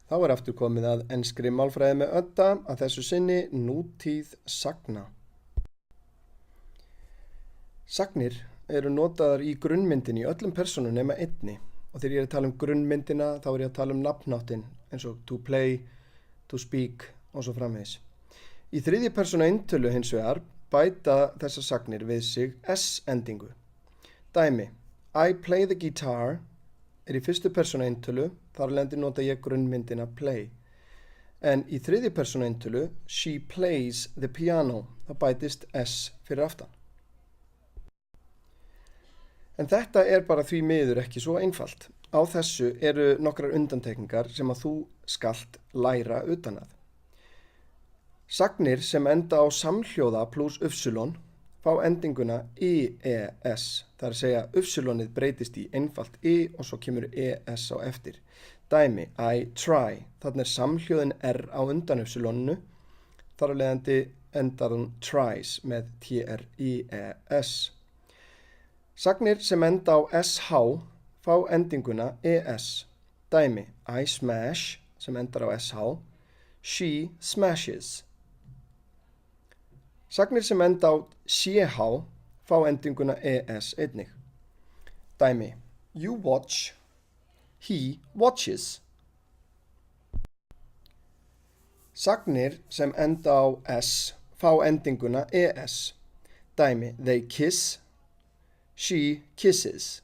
Þá aftur komið að enskri málfræði með Ödda, að þessu sinni nútíð sagna. Sagnir eru notaðar í grunnmyndinni í öllum persónum nema einni. Og þegar ég er að tala um grunnmyndina, þá er ég að tala um nafnháttin, eins og to play, to speak og svo framvegis. Í þriðju persónu eintölu hins vegar bæta þessar sagnir við sig S-endingu. Dæmi, I play the guitar er í fyrstu persónu eintölu, þar lendi nota ég grunnmyndina play. En í þriðju persónu eintölu, she plays the piano, það bætist S fyrir aftan. En þetta er bara því miður ekki svo einfalt. Á þessu eru nokkrar undantekningar sem að þú skalt læra utan að. Sagnir sem enda á samhljóða pluss ypsilon fá endinguna IES. Það er að segja ypsilonið breytist í einfalt I og svo kemur ES á eftir. Dæmi, I try. Þarna er samhljóðin R á undan ypsiloninu. Þar af leiðandi endar hún tries með TRIES. Sagnir sem enda á SH fá endinguna ES. Dæmi, I smash sem endar á SH. She smashes. Sagnir sem enda á CH fá endinguna ES einnig. Dæmi, you watch, he watches. Sagnir sem enda á S fá endinguna ES. Dæmi, they kiss, she kisses.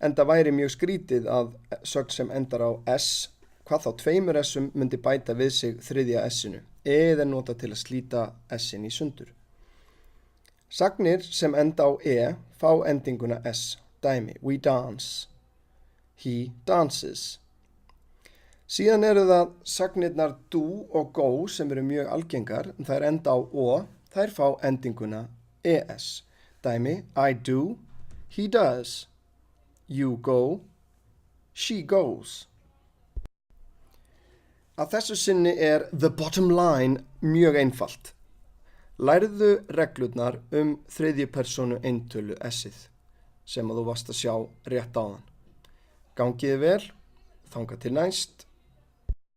Enda væri mjög skrítið að sögn sem endar á S, hvað þá tveimur S-um myndi bæta við sig þriðja S-inu, eða nota til að slíta S-in í sundur. Sagnir sem enda á E fá endinguna S. Dæmi, we dance, he dances. Síðan eru það sagnirnar do og go sem eru mjög algengar, en þær enda á O, þær fá endinguna ES. Dæmi, I do, he does, you go, she goes. Að þessu sinni er the bottom line mjög einfalt. Lærðu reglurnar þriðju persónu eintölu S-ið sem að þú varst að sjá rétt áðan. Gangiði vel, þangað til næst.